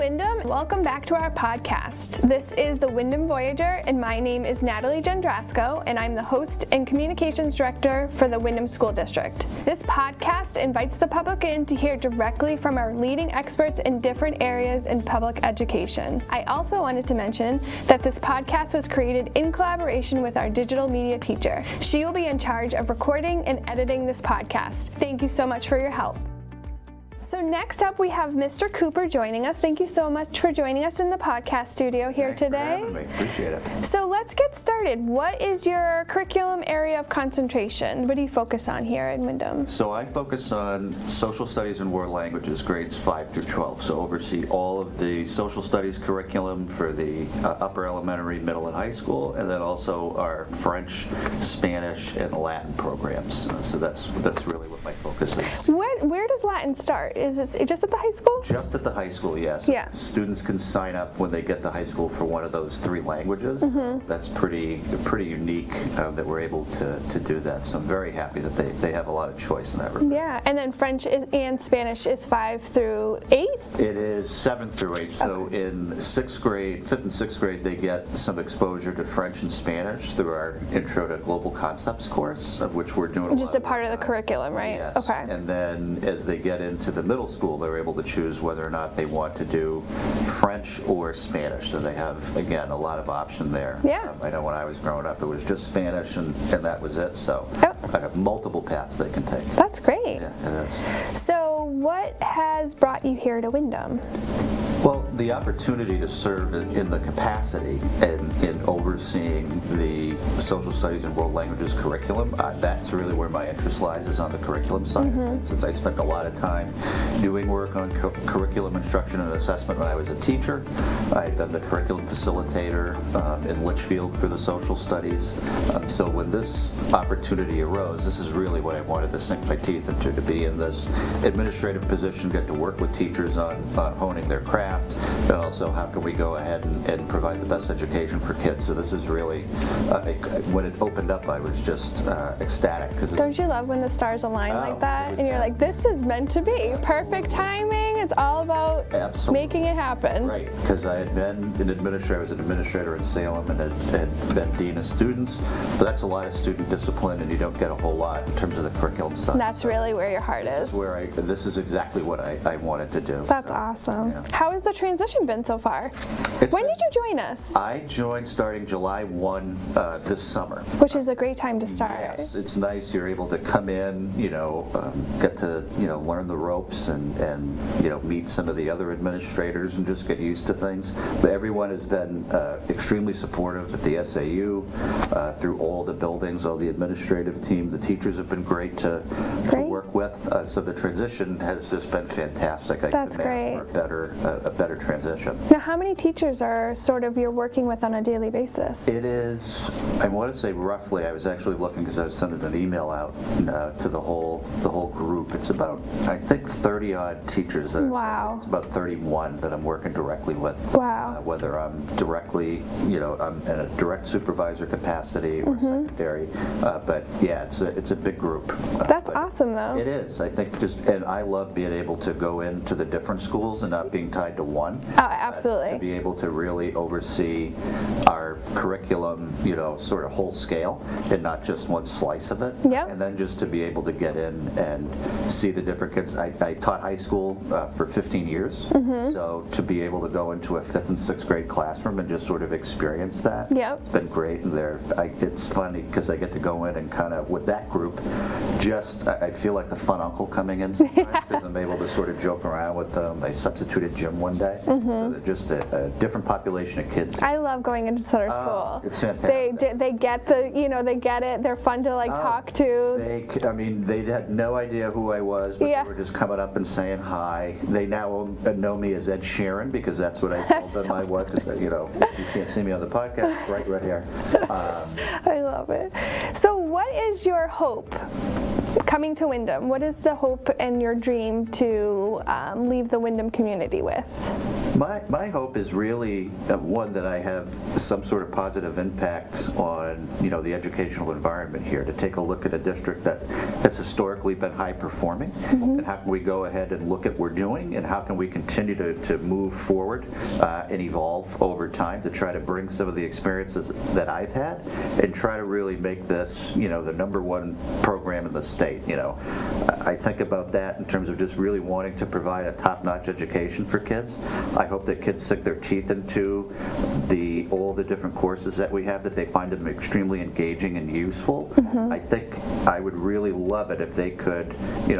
Windham. Welcome back to our podcast. This is the Windham Voyager, and my name is Natalie Gendrasco, and I'm the host and communications director for the Windham School District. This podcast invites the public in to hear directly from our leading experts in different areas in public education. I also wanted to mention that this podcast was created in collaboration with our digital media teacher. She will be in charge of recording and editing this podcast. Thank you so much for your help. So next up, we have Mr. Cooper joining us. Thank you so much for joining us in the podcast studio here today. Thanks for having me. Appreciate it. So let's get started. What is your curriculum area of concentration? What do you focus on here in Windham? So I focus on social studies and world languages, grades 5 through 12. So oversee all of the social studies curriculum for the upper elementary, middle, and high school, and then also our French, Spanish, and Latin programs. So that's really what my focus is. Where does Latin start? Is it just at the high school? Just at the high school, yes. Yeah. Students can sign up when they get to high school for one of those 3 languages. That's pretty unique that we're able to do that. So I'm very happy that they have a lot of choice in that regard. Yeah, and then French and Spanish is 5 through 8? It is 7 through 8. So in 6th grade, 5th and 6th grade, they get some exposure to French and Spanish through our Intro to Global Concepts course, of which we're doing Just a part of the curriculum, right? Yes. Okay. And then as they get into the middle school, they're able to choose whether or not they want to do French or Spanish. So they have, again, a lot of option there. Yeah. I know when I was growing up, it was just Spanish and that was it. So I have multiple paths they can take. That's great. Yeah, it is. So what has brought you here to Windham? Well, the opportunity to serve in the capacity and in overseeing the social studies and world languages curriculum, that's really where my interest lies, is on the curriculum side. Since I spent a lot of time doing work on curriculum instruction and assessment when I was a teacher. I've been the curriculum facilitator in Litchfield for the social studies. So when this opportunity arose, this is really what I wanted to sink my teeth into, to be in this administrative position, get to work with teachers on honing their craft, and also how can we go ahead and provide the best education for kids. So this is really, when it opened up, I was just ecstatic. Don't you love when the stars align like that? And you're like, this is meant to be. Perfect timing. It's all about making it happen. Right, because I had been an administrator. I was an administrator in Salem and had been dean of students. But that's a lot of student discipline, and you don't get a whole lot in terms of the curriculum side. That's really where your heart is. This is exactly what I wanted to do. That's awesome. Yeah. How has the transition been so far? When did you join us? I joined starting July 1 this summer. Which is a great time to start. Yes, it's nice. You're able to come in, get to, learn the ropes and meet some of the other administrators and just get used to things. But everyone has been extremely supportive at the SAU, through all the buildings, all the administrative team. The teachers have been great to work with. So the transition has just been fantastic. That's great. A better transition. Now, how many teachers are you're working with on a daily basis? It is, I want to say roughly, I was actually looking because I was sending an email out to the whole group. It's about, I think, 30 odd teachers. Wow. It's about 31 that I'm working directly with. Wow. Whether I'm directly, I'm in a direct supervisor capacity or secondary. But yeah, it's a big group. That's awesome, though. It is. I think and I love being able to go into the different schools and not being tied to one. Oh, absolutely. To be able to really oversee our curriculum, sort of whole scale and not just one slice of it. Yep. And then just to be able to get in and see the different kids. I taught high school for 15 years. So to be able to go into a 5th and 6th grade classroom and just sort of experience that, yep, it's been great. And it's funny because I get to go in and kind of, with that group, I feel like the fun uncle coming in sometimes because I'm able to sort of joke around with them. I substituted gym one day. So they're just a different population of kids. I love going into their school. It's fantastic. They get they get it. They're fun to talk to. They had no idea who I was, but they were just coming up and saying hi. They now know me as Ed Sheeran because that's what I told them I was. Because you can't see me on the podcast, right here. I love it. So, what is your hope coming to Windham, what is the hope and your dream to leave the Windham community with? My hope is really one that I have some sort of positive impact on the educational environment here, to take a look at a district that has historically been high performing, and how can we go ahead and look at what we're doing, and how can we continue to move forward and evolve over time to try to bring some of the experiences that I've had and try to really make this the #1 program in the state. I think about that in terms of just really wanting to provide a top-notch education for kids. I hope that kids sink their teeth into all the different courses that we have, that they find them extremely engaging and useful. I think I would really love it if they could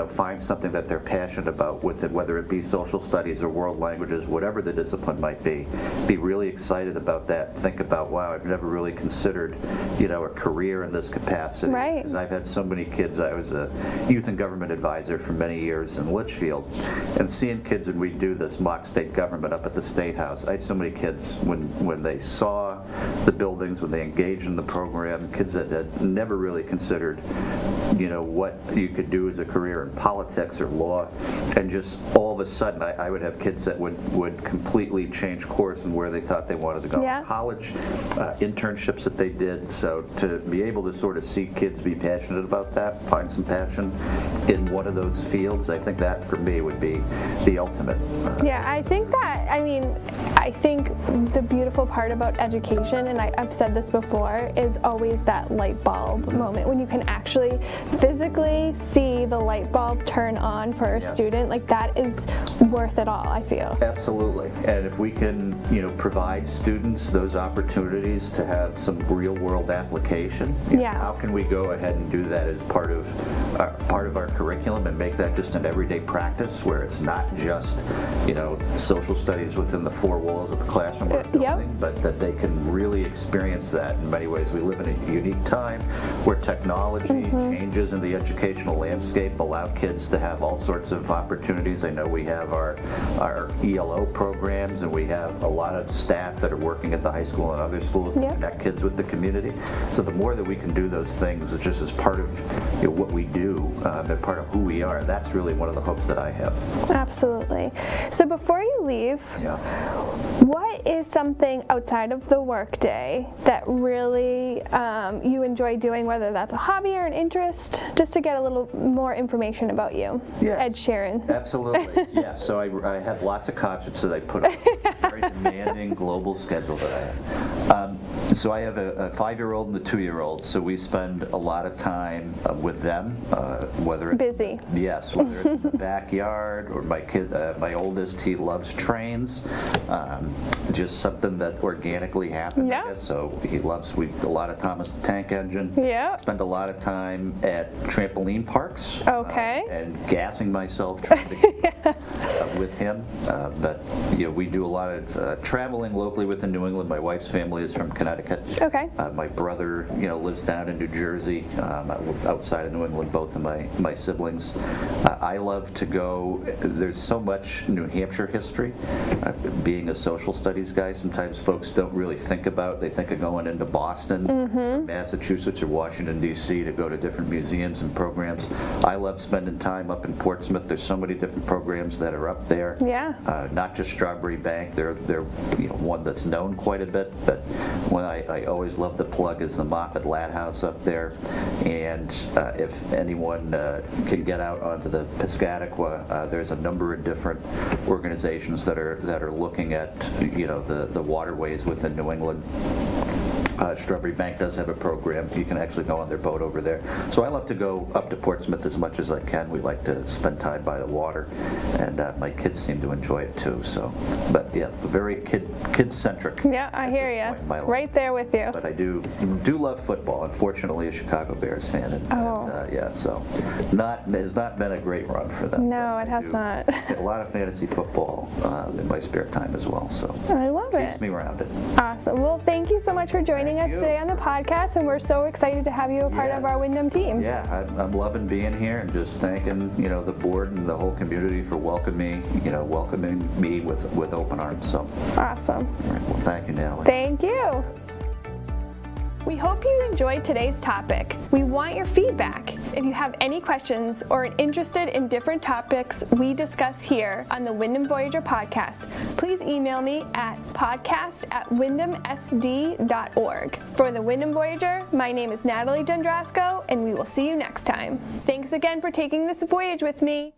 find something that they're passionate about with it, whether it be social studies or world languages, whatever the discipline might be really excited about that. Think about, wow, I've never really considered a career in this capacity. Right. Because I've had so many kids. I was a youth and government advisor for many years in Litchfield, and seeing kids when we do this mock state government up at the State House, I had so many kids when they saw the buildings, when they engaged in the program, kids that had never really considered what you could do as a career in politics or law, and just all of a sudden I would have kids that would completely change course in where they thought they wanted to go. Yeah. College, internships that they did. So to be able to sort of see kids be passionate about that, find some passion in one of those fields, I think that for me would be the ultimate. Yeah, I think the beautiful part about education, and I've said this before, is always that light bulb moment when you can actually physically see the light bulb turn on for a student. Like, that is worth it all, I feel. Absolutely. And if we can, provide students those opportunities to have some real world application, how can we go ahead and do that as part of our curriculum and make that just an everyday practice, where it's not just, social studies within the four walls of the classroom or building, but that they can really experience that. In many ways, we live in a unique time where technology changes in the educational landscape, allow kids to have all sorts of opportunities. I know we have our ELO programs, and we have a lot of staff that are working at the high school and other schools to connect kids with the community. So the more that we can do those things, just as part of what we do, and part of who we are, that's really one of the hopes that I have. Absolutely. So before you leave, what is something outside of the workday that really you enjoy doing, whether that's a hobby or an interest, just to get a little more information about you? Yes. Ed Sheeran. Absolutely. Yeah. So I have lots of concerts that I put on. Very demanding global schedule that I have. So I have a 5-year-old and a 2-year-old. So we spend a lot of time with them, whether it's busy. Yes, whether it's in the backyard or my oldest, he loves trains. Just something that organically happened. I guess. So he loves a lot of Thomas the Tank Engine. Yeah. Spend a lot of time at trampoline parks. Okay. And gassing myself trying to with him. But we do a lot of traveling locally within New England. My wife's family is from Connecticut. Okay. My brother, lives down in New Jersey. Outside of New England, both of my siblings. I love to go. There's so much New Hampshire history. Being a social studies guy, sometimes folks don't really think about. They think of going into Boston, Massachusetts, or Washington, D.C. to go to different museums and programs. I love spending time up in Portsmouth. There's so many different programs that are up there. Yeah. Not just Strawberry Bank. They're one that's known quite a bit, but one I always love to plug is the Moffat Ladd House up there. And if anyone can get out onto the Piscataqua, there's a number of different organizations that are looking at the waterways within New England. Strawberry Bank does have a program. You can actually go on their boat over there. So I love to go up to Portsmouth as much as I can. We like to spend time by the water, and my kids seem to enjoy it too. So, but yeah, very kid-centric. Yeah, I hear you. Right there with you. But I do love football. Unfortunately, a Chicago Bears fan. And so it has not been a great run for them. No, it has not. A lot of fantasy football in my spare time as well. So I love it. Keeps me rounded. Awesome. Well, thank you so much for joining us today on the podcast, and we're so excited to have you a part of our Windham team. Yeah, I'm loving being here, and just thanking the board and the whole community for welcoming me with open arms. So awesome. All right, well, thank you, Natalie. Thank you. We hope you enjoyed today's topic. We want your feedback. If you have any questions or are interested in different topics we discuss here on the Windham Voyager podcast, please email me at podcast@windhamsd.org. For the Windham Voyager, my name is Natalie Gendrasco, and we will see you next time. Thanks again for taking this voyage with me.